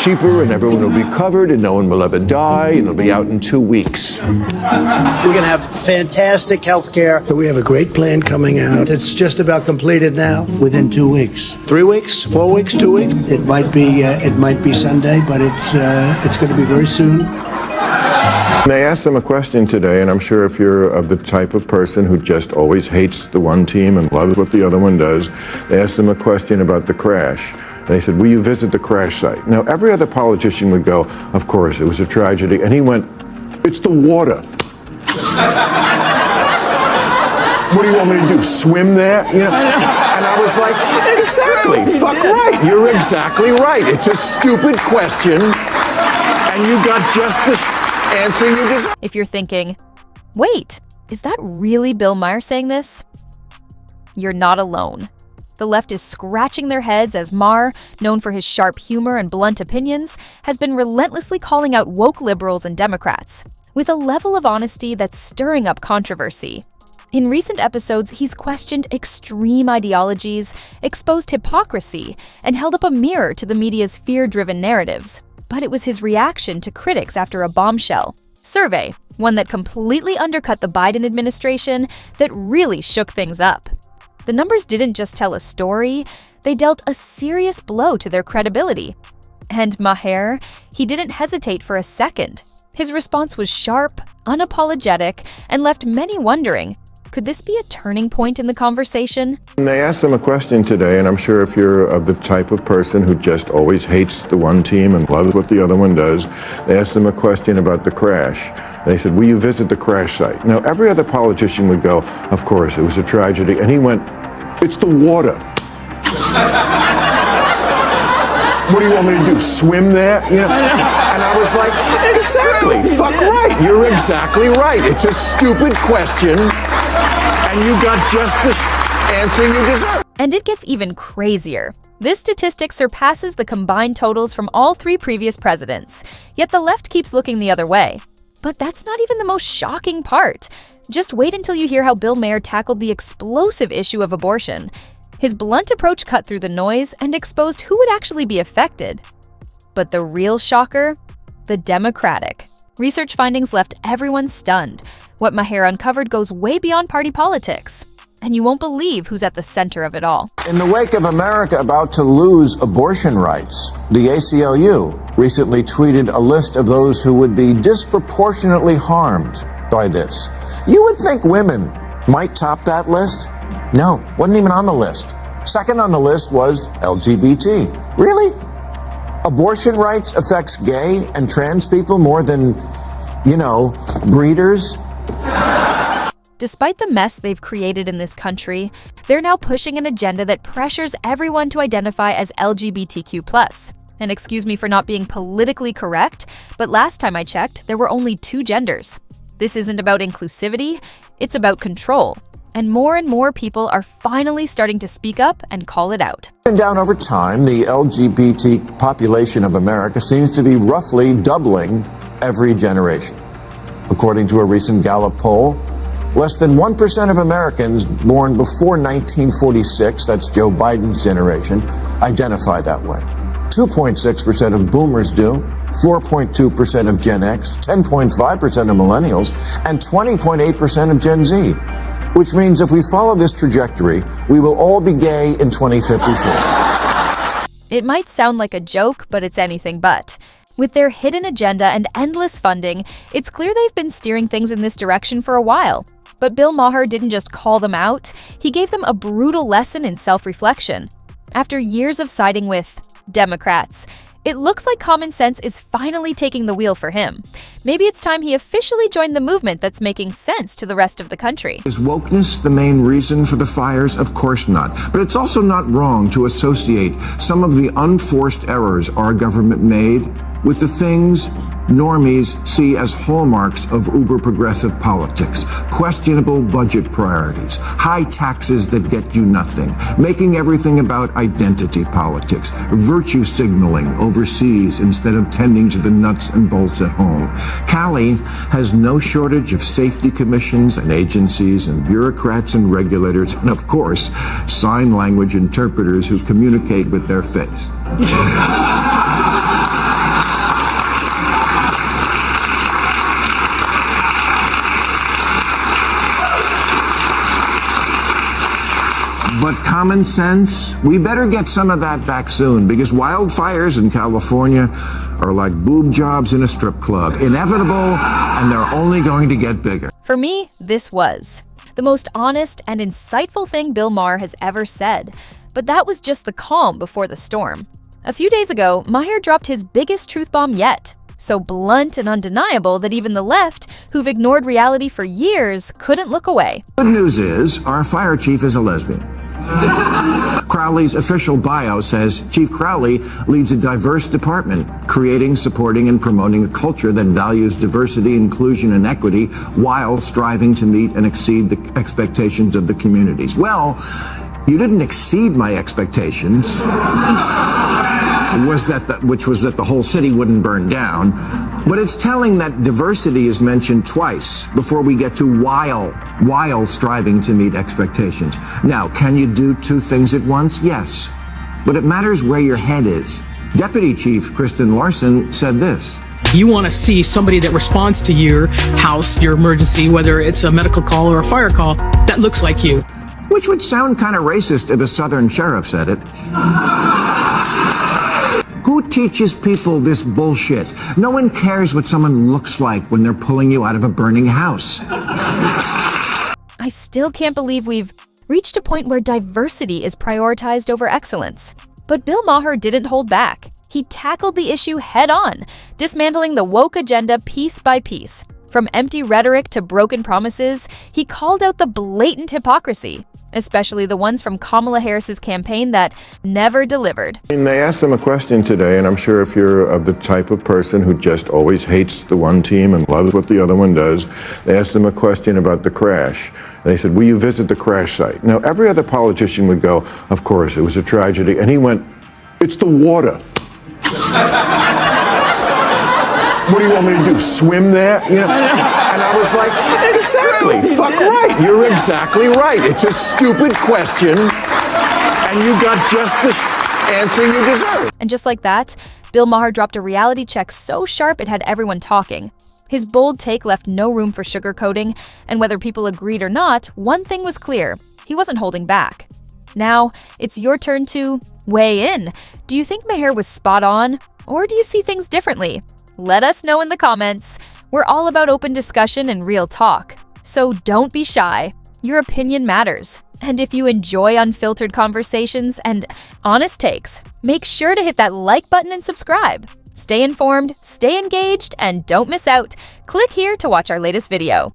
cheaper and everyone will be covered and no one will ever die and it'll be out in 2 weeks. We're going to have fantastic health care. We have a great plan coming out. It's just about completed now. Within 2 weeks. 3 weeks? 4 weeks? 2 weeks? It might be Sunday, but it's going to be very soon. And I asked them a question today, and I'm sure if you're of the type of person who just always hates the one team and loves what the other one does, they asked them a question about the crash. They said, will you visit the crash site? Now, every other politician would go, of course, it was a tragedy. And he went, it's the water. What do you want me to do, swim there? You know? And I was like, exactly, fuck right. You're exactly right. It's a stupid question, and you got just the answer you deserve. If you're thinking, wait, is that really Bill Maher saying this? You're not alone. The left is scratching their heads as Maher, known for his sharp humor and blunt opinions, has been relentlessly calling out woke liberals and Democrats, with a level of honesty that's stirring up controversy. In recent episodes, he's questioned extreme ideologies, exposed hypocrisy, and held up a mirror to the media's fear-driven narratives. But it was his reaction to critics after a bombshell survey, one that completely undercut the Biden administration, that really shook things up. The numbers didn't just tell a story, they dealt a serious blow to their credibility. And Maher, he didn't hesitate for a second. His response was sharp, unapologetic, and left many wondering, could this be a turning point in the conversation? And they asked them a question today, and I'm sure if you're of the type of person who just always hates the one team and loves what the other one does, they asked them a question about the crash. They said, will you visit the crash site? Now, every other politician would go, of course, it was a tragedy. And he went, it's the water. What do you want me to do, swim there? You know? And I was like, exactly, fuck right. You're exactly right. It's a stupid question, and you got just the answer you deserve. And it gets even crazier. This statistic surpasses the combined totals from all 3 previous presidents, yet the left keeps looking the other way. But that's not even the most shocking part. Just wait until you hear how Bill Maher tackled the explosive issue of abortion. His blunt approach cut through the noise and exposed who would actually be affected. But the real shocker? The Democratic. Research findings left everyone stunned. What Maher uncovered goes way beyond party politics. And you won't believe who's at the center of it all. In the wake of America about to lose abortion rights, the ACLU recently tweeted a list of those who would be disproportionately harmed by this. You would think women might top that list? No, wasn't even on the list. Second on the list was LGBT. Really? Abortion rights affects gay and trans people more than, breeders? Despite the mess they've created in this country, they're now pushing an agenda that pressures everyone to identify as LGBTQ+. And excuse me for not being politically correct, but last time I checked, there were only 2 genders. This isn't about inclusivity, it's about control. And more people are finally starting to speak up and call it out. And down over time, the LGBT population of America seems to be roughly doubling every generation. According to a recent Gallup poll, less than 1% of Americans born before 1946, that's Joe Biden's generation, identify that way. 2.6% of boomers do, 4.2% of Gen X, 10.5% of millennials, and 20.8% of Gen Z. Which means if we follow this trajectory, we will all be gay in 2054. It might sound like a joke, but it's anything but. With their hidden agenda and endless funding, it's clear they've been steering things in this direction for a while. But Bill Maher didn't just call them out, he gave them a brutal lesson in self-reflection. After years of siding with Democrats, it looks like common sense is finally taking the wheel for him. Maybe it's time he officially joined the movement that's making sense to the rest of the country. Is wokeness the main reason for the fires? Of course not. But it's also not wrong to associate some of the unforced errors our government made with the things normies see as hallmarks of uber-progressive politics. Questionable budget priorities, high taxes that get you nothing, making everything about identity politics, virtue signaling overseas instead of tending to the nuts and bolts at home. Cali has no shortage of safety commissions and agencies and bureaucrats and regulators, and of course, sign language interpreters who communicate with their face. But common sense, we better get some of that back soon, because wildfires in California are like boob jobs in a strip club. Inevitable, and they're only going to get bigger. For me, this was the most honest and insightful thing Bill Maher has ever said. But that was just the calm before the storm. A few days ago, Maher dropped his biggest truth bomb yet. So blunt and undeniable that even the left, who've ignored reality for years, couldn't look away. Good news is, our fire chief is a lesbian. Crowley's official bio says Chief Crowley leads a diverse department, creating, supporting, and promoting a culture that values diversity, inclusion, and equity while striving to meet and exceed the expectations of the communities. Well, you didn't exceed my expectations, which was that the whole city wouldn't burn down. But it's telling that diversity is mentioned twice before we get to while striving to meet expectations. Now, can you do two things at once? Yes. But it matters where your head is. Deputy Chief Kristen Larson said this. You want to see somebody that responds to your house, your emergency, whether it's a medical call or a fire call, that looks like you. Which would sound kind of racist if a Southern sheriff said it. Who teaches people this bullshit? No one cares what someone looks like when they're pulling you out of a burning house. I still can't believe we've reached a point where diversity is prioritized over excellence. But Bill Maher didn't hold back. He tackled the issue head-on, dismantling the woke agenda piece by piece. From empty rhetoric to broken promises, he called out the blatant hypocrisy, especially the ones from Kamala Harris's campaign that never delivered. They asked him a question today, and I'm sure if you're of the type of person who just always hates the one team and loves what the other one does, they asked him a question about the crash. They said, will you visit the crash site? Now, every other politician would go, of course, it was a tragedy. And he went, it's the water. What do you want me to do, swim there? You know? And I was like, exactly, fuck right, you're exactly right. It's a stupid question, and you got just the answer you deserve. And just like that, Bill Maher dropped a reality check so sharp it had everyone talking. His bold take left no room for sugarcoating, and whether people agreed or not, one thing was clear: he wasn't holding back. Now, it's your turn to weigh in. Do you think Maher was spot on, or do you see things differently? Let us know in the comments. We're all about open discussion and real talk. So don't be shy. Your opinion matters. And if you enjoy unfiltered conversations and honest takes, make sure to hit that like button and subscribe. Stay informed, stay engaged, and don't miss out. Click here to watch our latest video.